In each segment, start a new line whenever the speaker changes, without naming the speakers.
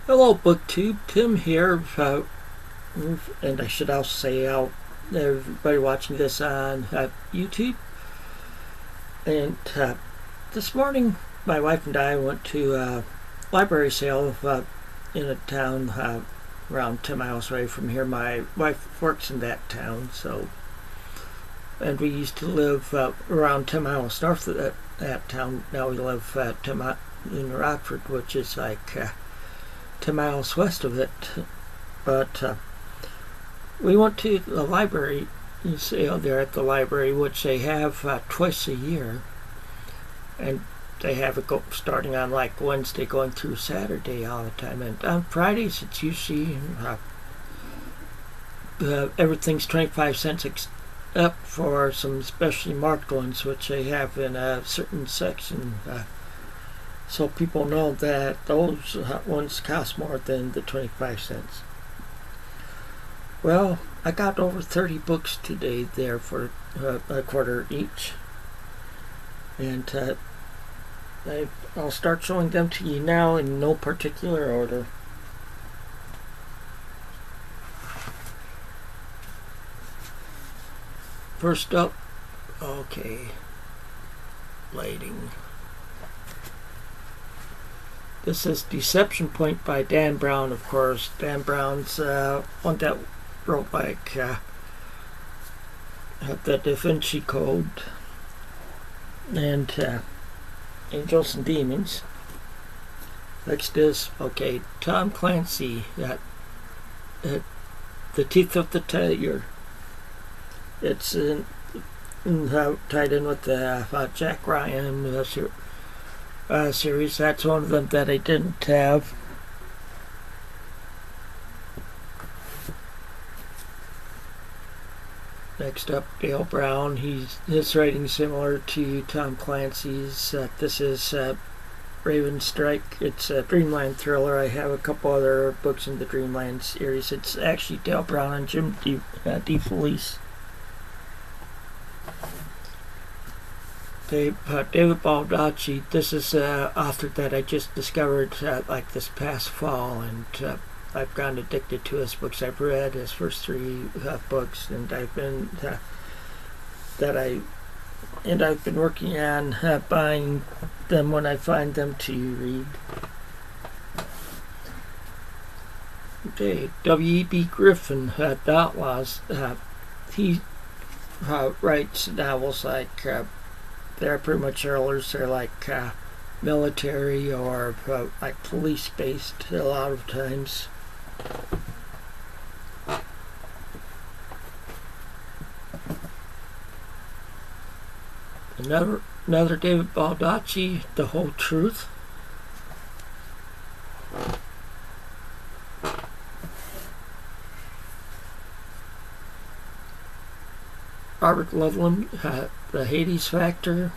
Hello, BookTube. Tim here, and I should also say everybody watching this on YouTube. And this morning, my wife and I went to a library sale in a town around 10 miles away from here. My wife works in that town, and we used to live around 10 miles north of that town. Now we live in Rockford, which is like 10 miles west of it. But we went to the library sale there at the library, which they have twice a year, and they have it starting on like Wednesday going through Saturday all the time. And on Fridays it's usually everything's 25 cents up for some specially marked ones, which they have in a certain section, so people know that those ones cost more than the 25 cents. Well, I got over 30 books today there for a quarter each, and I'll start showing them to you now in no particular order. First up, okay, lighting. This is Deception Point by Dan Brown, of course. Dan Brown's one that wrote like the Da Vinci Code and Angels and Demons. Next is, okay, Tom Clancy, The Teeth of the Tiger. It's tied in with the Jack Ryan series. That's one of them that I didn't have. Next up, Dale Brown. His writing similar to Tom Clancy's. This is Raven Strike. It's a Dreamland thriller. I have a couple other books in the Dreamland series. It's actually Dale Brown and Jim DeFelice. David Baldacci. This is an author that I just discovered like this past fall, and I've gotten addicted to his books. I've read his first three books, and I've been working on buying them when I find them to read. Okay, W.E.B. Griffin, Outlaws. He writes novels like they're pretty much thrillers. They're like military or like police based a lot of times. Another David Baldacci, The Whole Truth. Robert Loveland, The Hades Factor.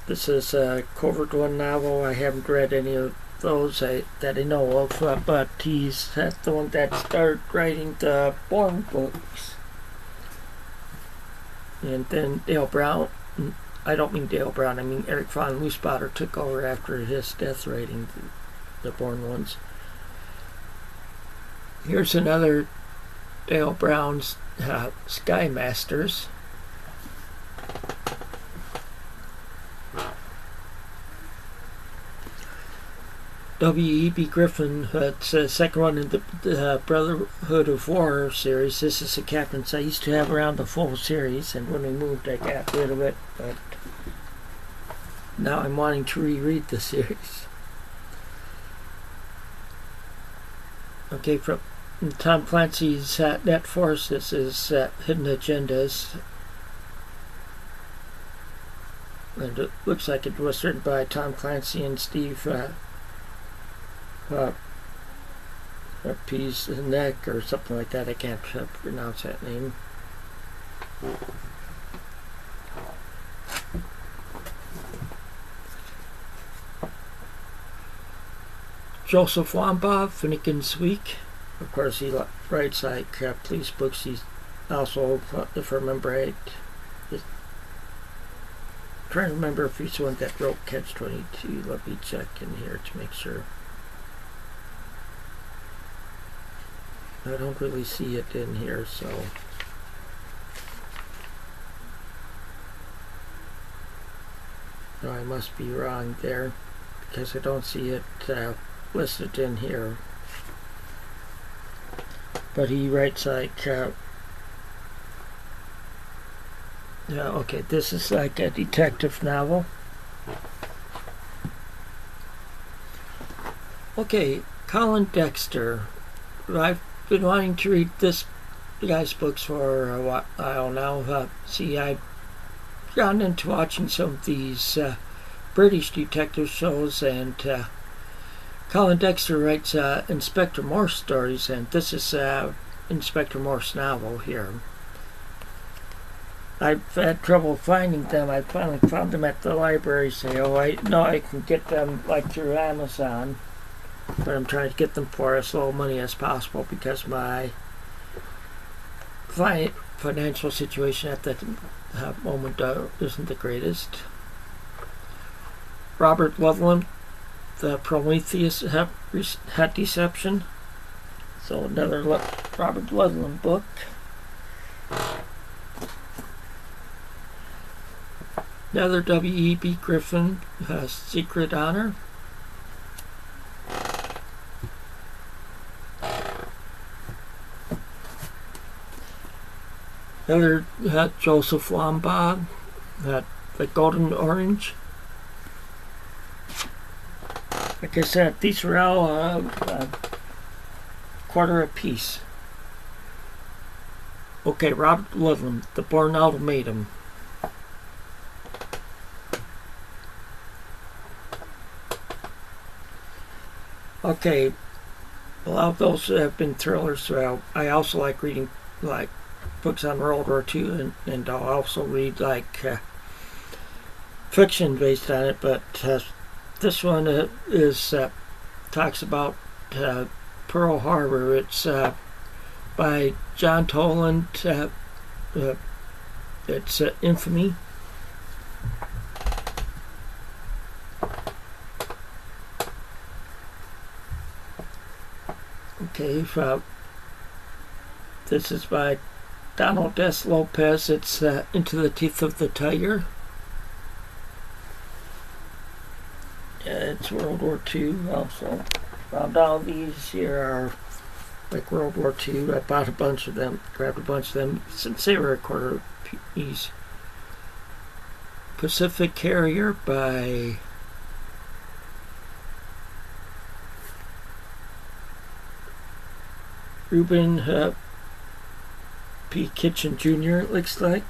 This is a Covert One novel. I haven't read any of those that I know of, but he's the one that started writing the Bourne books. And then Dale Brown, I don't mean Dale Brown, I mean Eric von Moosbacher took over after his death writing the Bourne ones. Here's another Dale Brown's Sky Masters. W.E.B. Griffin, it's the second one in the Brotherhood of War series. This is the Captains I used to have around the full series, and when we moved I got rid of it, but now I'm wanting to reread the series. Okay, from Tom Clancy's Net Force, this is Hidden Agendas. And it looks like it was written by Tom Clancy and Steve Pease Neck or something like that. I can't pronounce that name. Joseph Wambaugh, Finnegan's Week. Of course, he writes like police books. He's also, if I remember right, trying to remember if he's the one that wrote Catch-22. Let me check in here to make sure. I don't really see it in here, so... No, I must be wrong there, because I don't see it listed in here. But he writes like... yeah, okay, this is like a detective novel. Okay, Colin Dexter. I've been wanting to read this guy's books for a while now. See, I've gotten into watching some of these British detective shows, and Colin Dexter writes Inspector Morse stories, and this is Inspector Morse novel here. I've had trouble finding them. I finally found them at the library sale. I know I can get them like through Amazon, but I'm trying to get them for as low money as possible because my financial situation at that moment isn't the greatest. Robert Ludlum, The Prometheus Hat Deception. So another Robert Ludlum book. Another W.E.B. Griffin, Secret Honor. Another Joseph Lombard, The Golden Orange. Like I said, these were all quarter a piece. Okay, Robert Ludlum, The Bourne Ultimatum. Okay, a lot of those have been thrillers, so I also like reading like books on World War II, and I'll also read like fiction based on it. But this one is talks about Pearl Harbor. It's by John Toland. It's Infamy. Okay, this is by Donald S. Lopez. It's Into the Teeth of the Tiger. It's World War II also. Found all these here are like World War II. I bought a bunch of them, grabbed a bunch of them since they were a quarter piece. Pacific Carrier by Reuben P. Kitchen Jr., it looks like.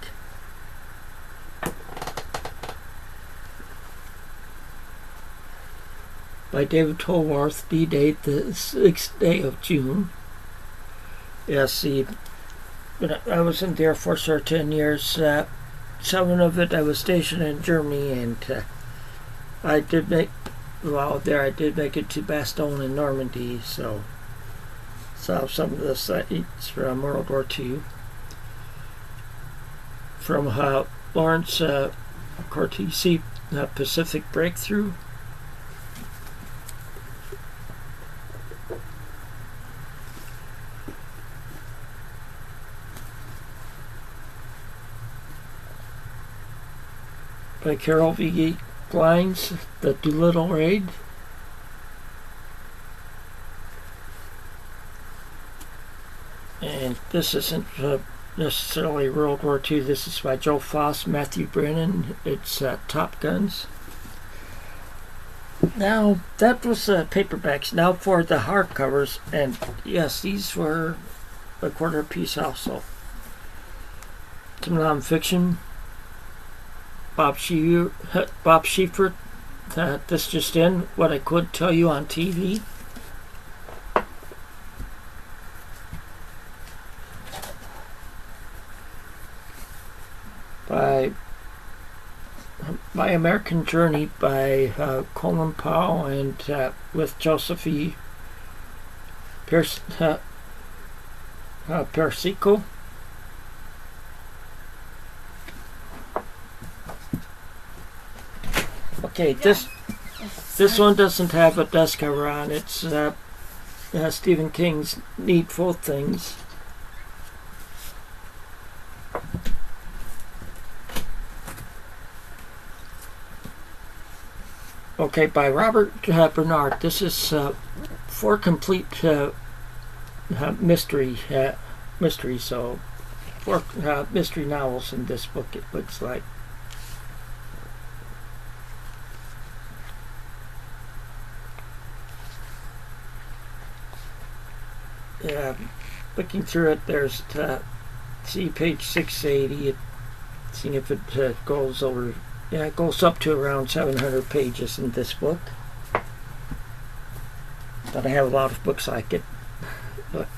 By David Tolworth, D-Date, the 6th day of June. Yes, see, I was in the Air Force for 10 years. 7 of it I was stationed in Germany, and I did make it to Bastogne in Normandy, so saw some of the sites from World War II. From Lawrence Cortese, Pacific Breakthrough. By Carol V. Glines, The Doolittle Raid. And this isn't necessarily World War II. This is by Joe Foss, Matthew Brennan. It's Top Guns. Now, that was paperbacks. Now for the hardcovers. And yes, these were a quarter piece also. Some nonfiction. Bob Schieffer. This just in. What I Could Tell You on TV. By My American Journey by Colin Powell and with Joseph E. Persico. Okay, this one doesn't have a dust cover on. It's Stephen King's Needful Things. Okay, by Robert Bernard. This is 4 complete mystery, so 4 mystery novels in this book, it looks like. Looking through it, there's see page 680. Seeing if it goes over. Yeah, it goes up to around 700 pages in this book. But I have a lot of books like it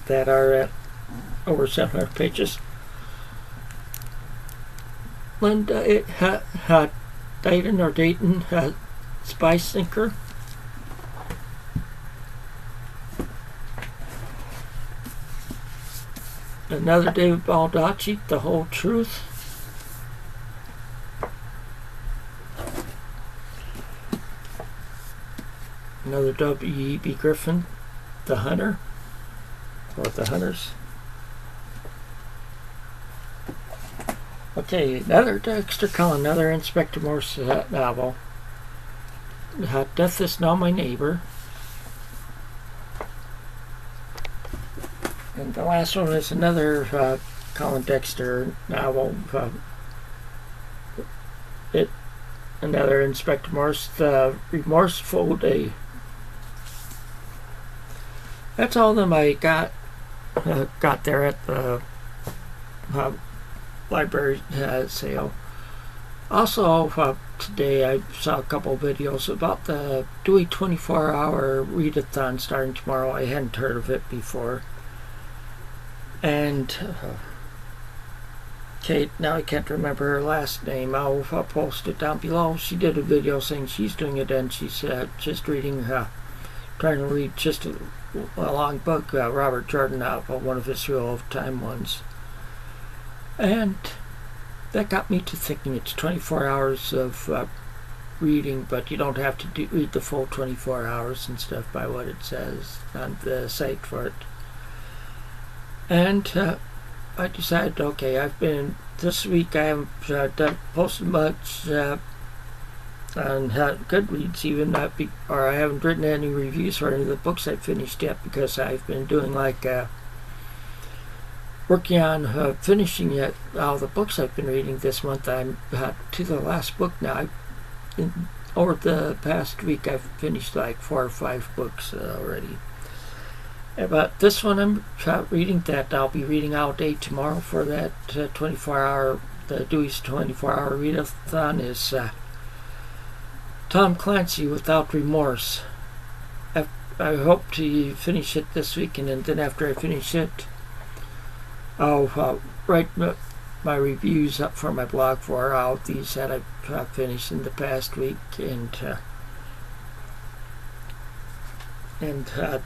that are at over 700 pages. Linda Dayton Spy Sinker. Another David Baldacci, The Whole Truth. Another W.E.B. Griffin, The Hunter, or The Hunters. Okay, another Dexter Cullen, another Inspector Morse novel. Death Is Now My Neighbor. And the last one is another Colin Dexter novel. Another Inspector Morse, The Remorseful Day. That's all of them I got there at the library sale. Also, today I saw a couple videos about the Dewey 24-hour readathon starting tomorrow. I hadn't heard of it before. And Kate, now I can't remember her last name. I'll post it down below. She did a video saying she's doing it, and she's just reading, trying to read just a long book, Robert Jordan novel, one of his Wheel of Time ones. And that got me to thinking it's 24 hours of reading, but you don't have to read the full 24 hours and stuff by what it says on the site for it. And I decided, okay, this week I haven't posted much on Goodreads even, or I haven't written any reviews for any of the books I've finished yet, because I've been doing working on finishing yet all the books I've been reading this month. I'm to the last book now. Over the past week I've finished like 4 or 5 books already. But this one I'm reading that I'll be reading all day tomorrow for that 24-hour, the Dewey's 24-hour readathon is Tom Clancy Without Remorse. I hope to finish it this weekend, and then after I finish it, I'll write my reviews up for my blog for all these that I've finished in the past week, and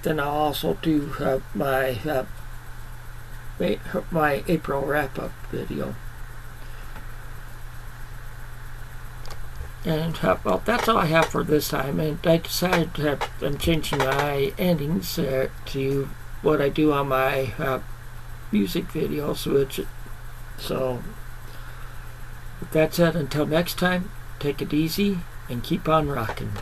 then I'll also do my April wrap-up video. And well, that's all I have for this time. And I decided that I'm changing my endings to what I do on my music videos. So, with that said, until next time, take it easy and keep on rocking.